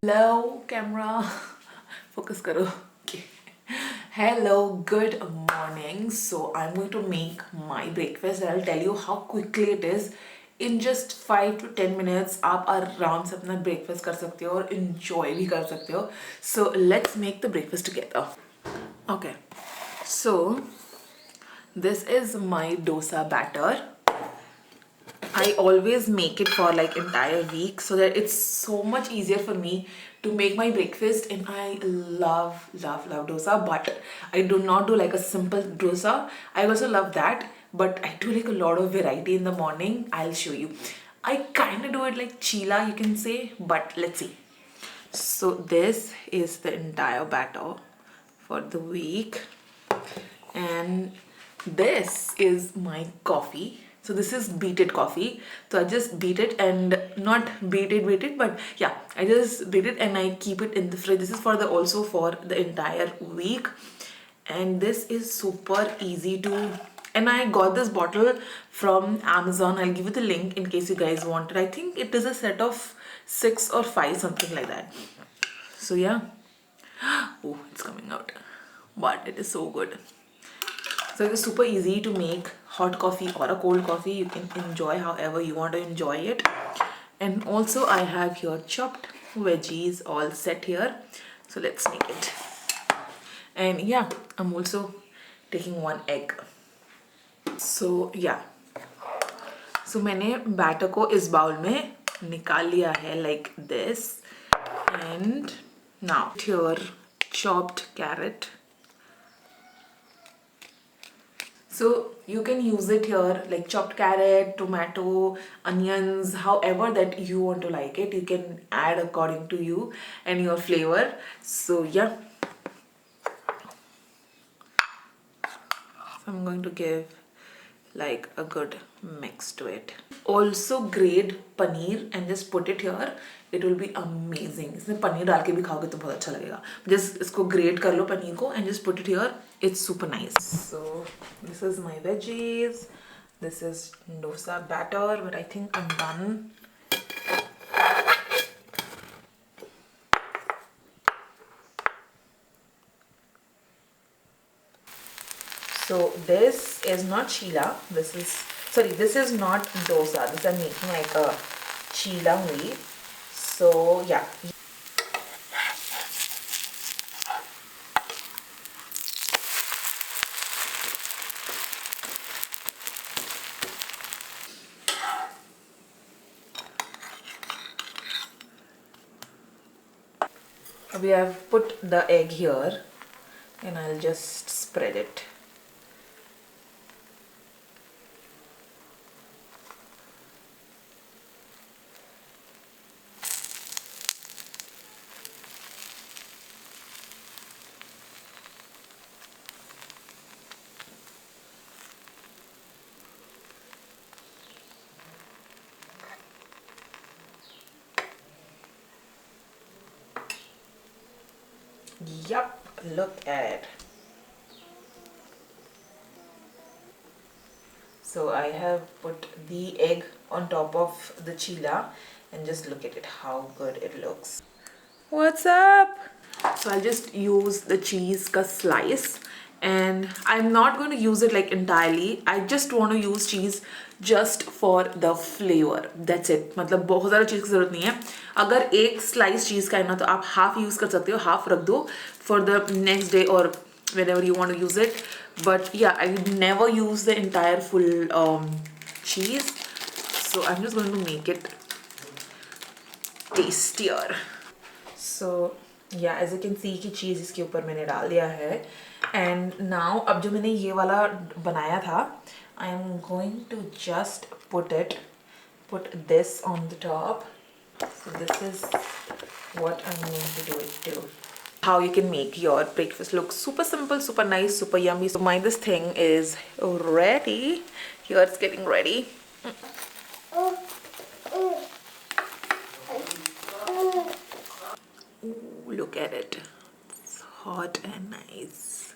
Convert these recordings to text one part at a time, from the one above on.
Hello, camera. Focus karo. Okay. Hello, good morning. So I'm going to make my breakfast and I'll tell you how quickly it is. In just 5 to 10 minutes, आप आराम से अपना breakfast कर सकते हो और enjoy भी कर सकते हो. So let's make the breakfast together. Okay. So this is my dosa batter. I always make it for like entire week so that it's so much easier for me to make my breakfast, and I love dosa, but I do not do like a simple dosa. I also love that, but I do like a lot of variety in the morning. I'll show you. I kind of do it like chila, you can say, but let's see. So this is the entire batter for the week, and this is my coffee. So this is beated coffee. So I just beat it, and not beat it, but yeah, I just beat it and I keep it in the fridge. This is for the also for the entire week, and this is super easy to. And I got this bottle from Amazon. I'll give you the link in case you guys want it. I think it is a set of 6 or 5, something like that. So yeah. Oh, it's coming out, but it is so good. So it's super easy to make hot coffee or a cold coffee. You can enjoy however you want to enjoy it. And also I have here chopped veggies all set here. So let's make it. And yeah, I'm also taking 1 egg. So yeah. So मैंने batter को इस bowl में निकाल लिया है like this. And now here chopped carrot. So you can use it here like chopped carrot, tomato, onions, however that you want to like it. You can add according to you and your flavor. So yeah. So I'm going to give like a good mix to it. Also grate paneer and just put it here. It will be amazing. इसमें पनीर डाल के भी खाओगे तो बहुत अच्छा लगेगा. Just इसको grate कर लो पनीर को and just put it here. It's super nice. So this is my veggies. This is dosa batter, but I think I'm done. So this is not chila. This is not dosa. This I'm making like a chila only. So yeah. We have put the egg here and I'll just spread it. Yup, look at it. So I have put the egg on top of the chila and just look at it, how good it looks. What's up? So I'll just use the cheese ka slice, and I'm not going to use it like entirely. I just want to use cheese just for the flavor. That's it. मतलब बहुत ज़्यादा चीज़ की ज़रूरत नहीं है. अगर एक slice cheese का है ना तो आप half use कर सकते हो, half रख दो for the next day or whenever you want to use it. But yeah, I never use the entire full cheese. So I'm just going to make it tastier. So yeah, as you can see कि cheese इसके ऊपर मैंने डाल दिया है. And now अब जो मैंने ये वाला बनाया था, I am going to just put this on the top. So this is what I'm going to do it to. How you can make your breakfast look super simple, super nice, super yummy. So this thing is ready. Here it's getting ready. Ooh, look at it. It's hot and nice.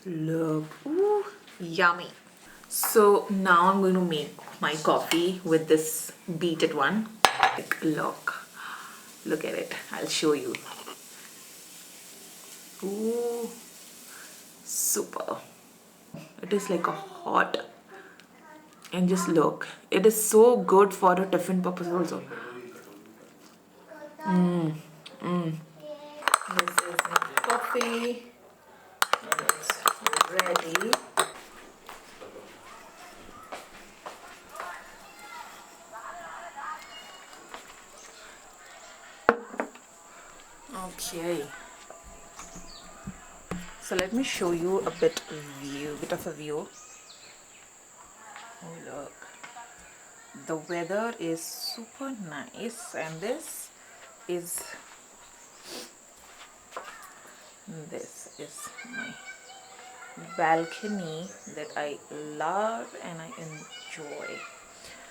Look. Ooh, yummy. So now I'm going to make my coffee with this beaded one. Like, look at it. I'll show you. Ooh, super. It is like a hot, and just look, it is so good for a tiffin purpose also. This is my coffee. It's ready. Okay. So let me show you a bit of a view. Oh look. The weather is super nice, and this is my balcony that I love and I enjoy.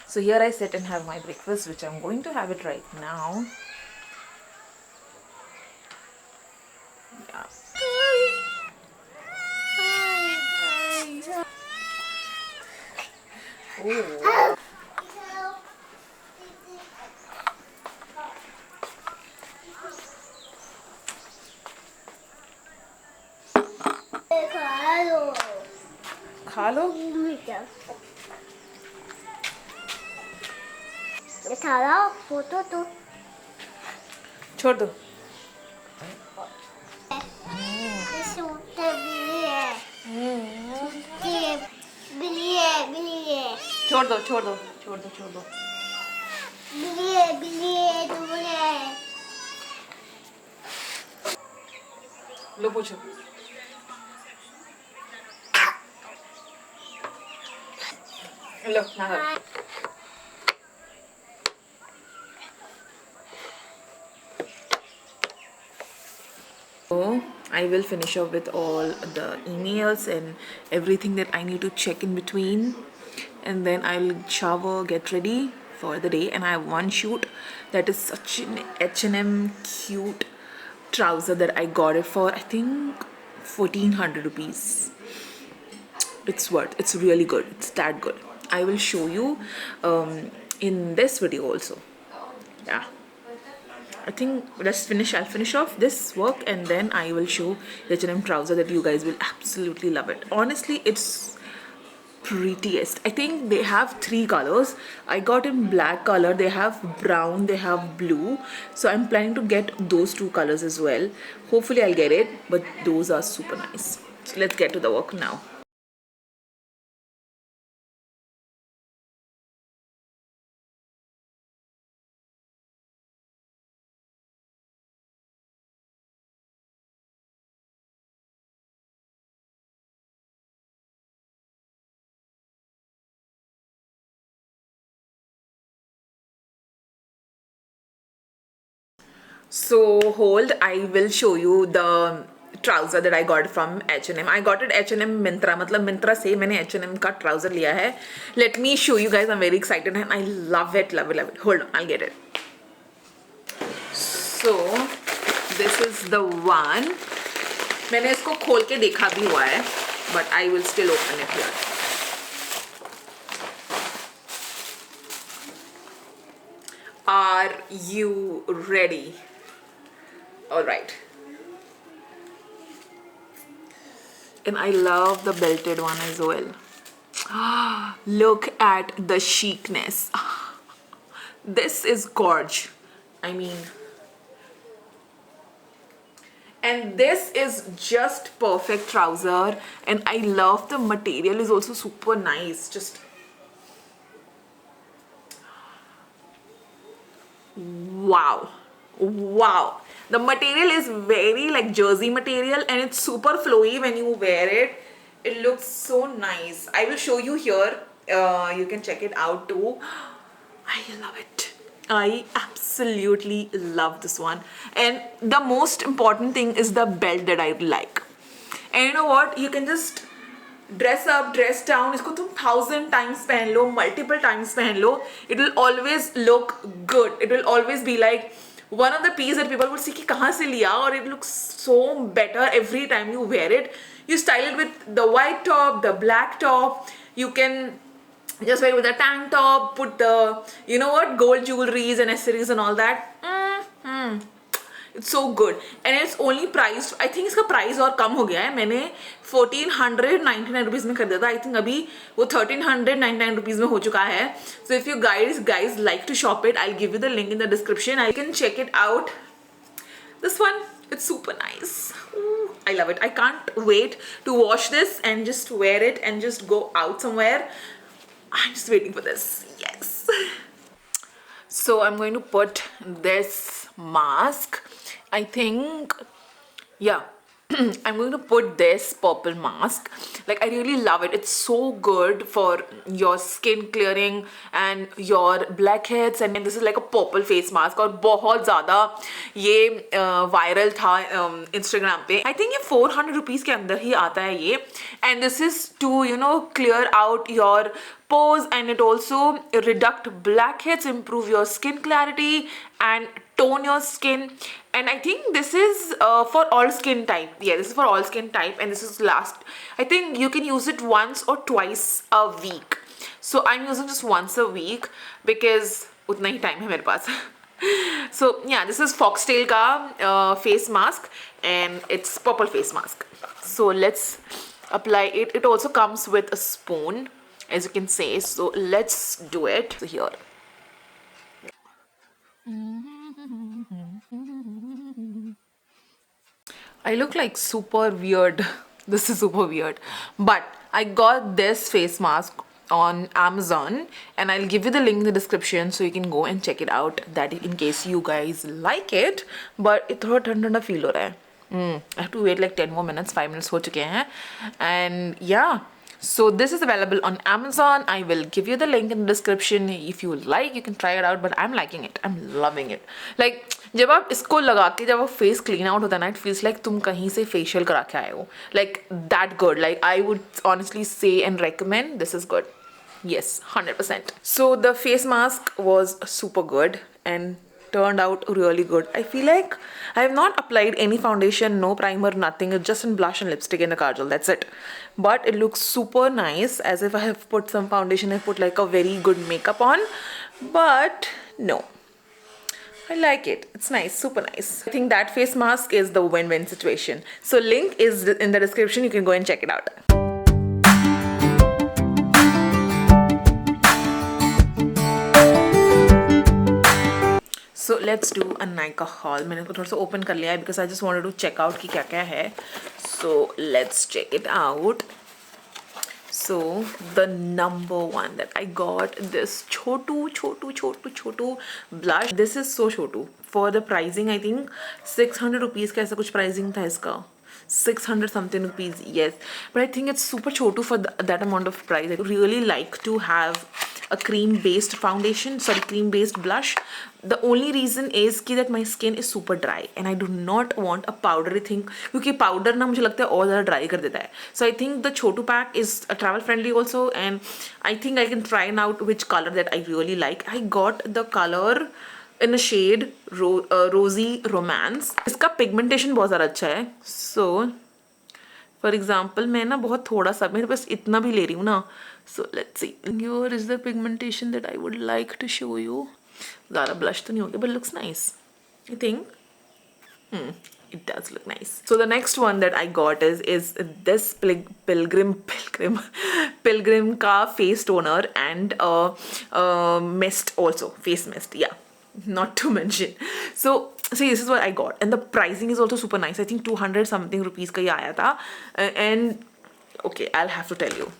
So here I sit and have my breakfast, which I'm going to have it right now. Yeah. Oh. खा लो photo तो छोड़ दो छोड़ दो छोड़ दो छोड़ दो छोड़ दो लो पूछो लो ना So I will finish up with all the emails and everything that I need to check in between, and then I'll shower, get ready for the day. And I have one shoot that is such an H&M cute trouser that I got it for I think 1400 rupees. It's really good, it's that good. I will show you in this video also. Yeah, I think I'll finish off this work, and then I will show the H&M trouser that you guys will absolutely love it. Honestly, it's prettiest. I think they have 3 colors. I got in black color, they have brown, they have blue. So I'm planning to get those 2 colors as well. Hopefully I'll get it, but those are super nice. So let's get to the work now. So hold, I will show you the trouser that I got from H&M. I got it H&M Myntra, मतलब Myntra से मैंने H&M का trouser लिया है. Let me show you guys. I'm very excited and I love it, love it, love it. Hold on, I'll get it. So this is the one. मैंने इसको खोल के देखा भी हुआ है, but I will still open it here. Are you ready? All right. And I love the belted one as well. Look at the chicness. This is gorge. I mean, and this is just perfect trouser, and I love the material is also super nice. Just wow, wow. The material is very like jersey material, and it's super flowy when you wear it. It looks so nice. I will show you here. You can check it out too. I love it. I absolutely love this one. And the most important thing is the belt that I like. And you know what? You can just dress up, dress down. इसको तुम 1000 times पहन लो, multiple times पहन लो. It will always look good. It will always be like one of the pieces that people would see कि कहाँ से लिया, और it looks so better every time you wear it. You style it with the white top, the black top. You can Just wear it with a tank top, put the, you know what, gold jewelries and accessories and all that. It's so good and it's only priced, I think इसका price और कम हो गया है. मैंने 1499 rupees में खरीदा था. I think अभी वो 1399 रुपीज में हो चुका है. So if you guys like to shop it, I'll give you the link in the description. I can check it out. This one, it's super nice. Ooh, I love it. I can't wait to wash this and just wear it and just go out somewhere. I'm just waiting for this. Yes. So I'm going to put this mask. I think, yeah. I'm going to put this purple mask. Like, I really love it. It's so good for your skin clearing and your blackheads. And this is like a purple face mask. और बहुत ज़्यादा ये viral था Instagram पे. I think ये 400 rupees के अंदर ही आता है ये. And this is to, you know, clear out your pores, and it also reduct blackheads, improve your skin clarity and tone your skin. And I think this is for all skin type. Yeah, this is for all skin type, and this is I think you can use it once or twice a week. So I'm using just once a week because उतना ही time है मेरे पास. So yeah, this is Foxtail का face mask, and it's purple face mask. So let's apply it. It also comes with a spoon, as you can say. So let's do it. So here. I look like super weird. This is super weird. But I got this face mask on Amazon, and I'll give you the link in the description so you can go and check it out, that in case you guys like it. But it थोड़ा ठंडा feel हो रहा है. I have to wait like 10 more minutes. 5 minutes हो चुके हैं. And yeah. So this is available on Amazon. I will give you the link in the description. If you like, you can try it out. But I'm liking it. I'm loving it. Like जब आप इसको लगा के जब आप face clean out होता है ना, it feels like तुम कहीं से facial करा के आए हो. Like that good. Like I would honestly say and recommend. This is good. Yes, 100%. So the face mask was super good and turned out really good. I feel like I have not applied any foundation, no primer, nothing. It's just in blush and lipstick and a kajal. That's it. But it looks super nice, as if I have put some foundation and put like a very good makeup on. But no. I like it. It's nice, super nice. I think that face mask is the win-win situation. So link is in the description. You can go and check it out. So let's do a Nykaa haul. मैंने इसको थोड़ा सा open कर लिया है because I just wanted to check out कि क्या क्या है. So let's check it out. So the number one that I got, this Chhotu blush. This is so Chhotu. For the pricing, I think 600 rupees का ऐसा कुछ pricing था इसका. 600 something rupees, yes. But I think it's super chotu for that amount of price. I really like to have a cream based foundation, sorry, cream based blush. The only reason is that my skin is super dry and I do not want a powdery thing, because powder ना मुझे लगता है और ज़्यादा dry कर देता है. So I think the chotu pack is travel friendly also, and I think I can try out which color that I really like. I got the color in a shade Rosy Romance. इसका pigmentation बहुत ज़्यादा अच्छा है. So for example, मैं ना बहुत थोड़ा सा, मेरे पास इतना भी ले रही हूँ ना. So let's see. Here is the pigmentation that I would like to show you. ज़्यादा blush तो नहीं हो गया, but it looks nice. I think. It does look nice. So the next one that I got is this Pilgrim का face toner and mist also, face mist. Yeah. Not to mention. So see, this is what I got, and the pricing is also super nice. I think 200 something rupees का ये आया था. And okay, I'll have to tell you.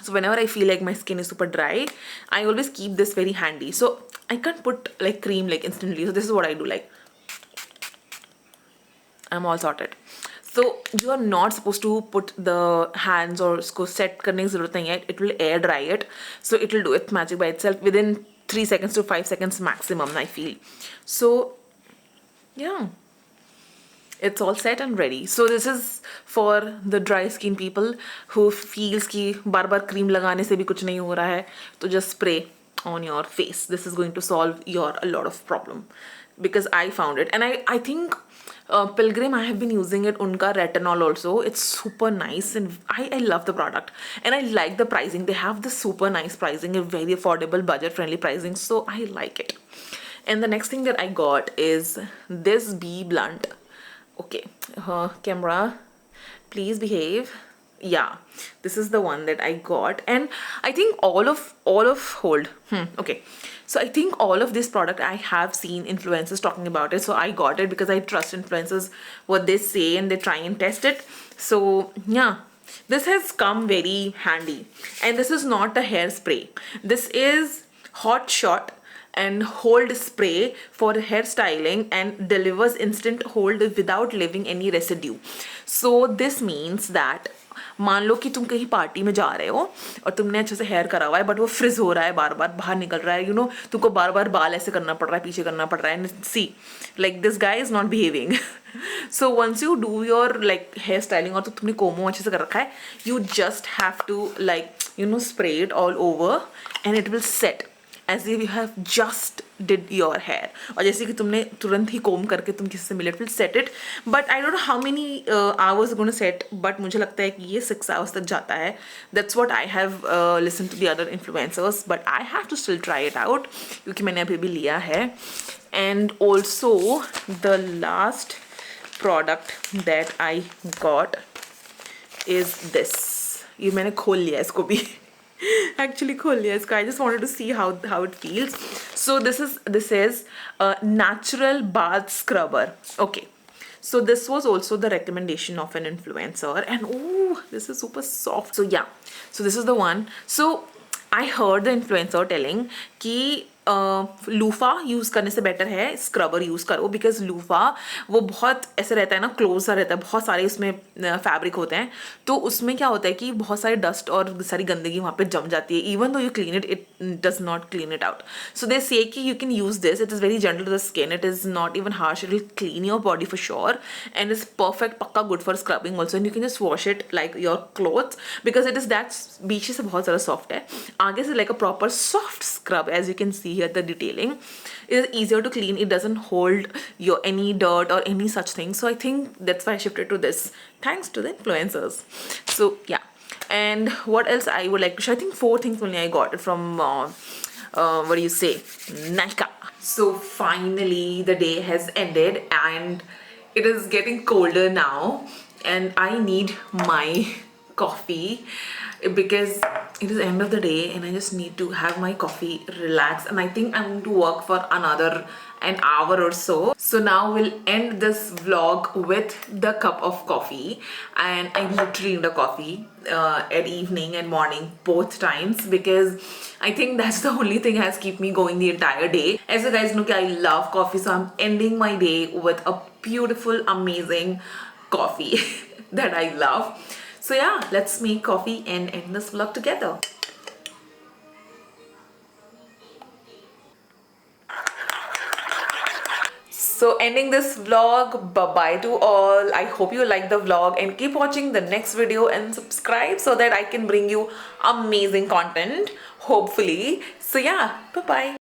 So whenever I feel like my skin is super dry, I always keep this very handy. So I can't put like cream like instantly. So this is what I do. Like I'm all sorted. So you are not supposed to put the hands or इसको set करने की ज़रूरत नहीं है. It will air dry it. So it will do its magic by itself within 3 seconds to 5 seconds maximum, I feel. So yeah, it's all set and ready. So this is for the dry skin people who feels कि बार बार cream लगाने से भी कुछ नहीं हो रहा है, तो just spray on your face. This is going to solve your a lot of problem, because I found it, and I think Pilgrim, I have been using it, unka retinol also. It's super nice and I love the product. And I like the pricing. They have this super nice pricing, a very affordable, budget friendly pricing. So I like it. And the next thing that I got is this Bee Blunt. Okay, camera, please behave. Yeah, this is the one that I got, and I think all of hold. Okay, so I think all of this product I have seen influencers talking about it, so I got it because I trust influencers, what they say, and they try and test it. So yeah, this has come very handy, and this is not a hairspray. This is Hot Shot and Hold spray for hairstyling and delivers instant hold without leaving any residue. So this means that मान लो कि तुम कहीं party में जा रहे हो और तुमने अच्छे से हेयर करा हुआ है बट वो फ्रिज हो रहा है, बार बार बाहर निकल रहा है, तुमको बार बार बाल ऐसे करना पड़ रहा है, पीछे करना पड़ रहा है, see like this guy is not behaving. So once you do your like hair styling और तो तुमने कोमो अच्छे से कर रखा है, you just have to like spray it all over and it will set as if you have just did your hair, और जैसे कि तुमने तुरंत ही कोम करके तुम किसी से मिले, it will set it. But I don't know how many hours going to set, but मुझे लगता है कि ये 6 hours तक जाता है. That's what I have listened to the other influencers, but I have to still try it out क्योंकि मैंने अभी भी लिया है. And also the last product that I got is this. ये मैंने खोल लिया इसको भी. Actually खोल लिया इसका. I just wanted to see how it feels. So this is a natural bath scrubber. Okay, so this was also the recommendation of an influencer, and oh, this is super soft. So yeah, so this is the one. So I heard the influencer telling कि loofah use करने से better है scrubber use करो, because loofah वो बहुत ऐसे रहता है ना, क्लोज सा रहता है, बहुत सारे उसमें फैब्रिक होते हैं, तो उसमें क्या होता है कि बहुत सारी डस्ट और सारी गंदगी वहाँ पे जम जाती है. Even though you clean it, it does not clean it out. So they say कि you can use this, it is very gentle to the skin, it is not even harsh, it will clean your body for sure and is perfect, पक्का good for scrubbing also, and you can just wash it like your clothes because it is that बीच से बहुत ज़्यादा soft है. आगे से like a proper soft scrub, as you can see here the detailing. It is easier to clean, it doesn't hold your any dirt or any such thing. So I think that's why I shifted to this, thanks to the influencers. So yeah, and what else I would like to share, I think 4 things only I got it from what do you say, Nykaa. So finally the day has ended and it is getting colder now and I need my coffee because it is end of the day and I just need to have my coffee, relax, and I think I'm going to work for another an hour or so. So now we'll end this vlog with the cup of coffee, and I literally need a coffee at evening and morning both times because I think that's the only thing has keep me going the entire day. As you guys know, I love coffee, so I'm ending my day with a beautiful, amazing coffee that I love. So yeah, let's make coffee and end this vlog together. So ending this vlog, bye bye to all. I hope you like the vlog and keep watching the next video and subscribe so that I can bring you amazing content, hopefully. So yeah, bye bye.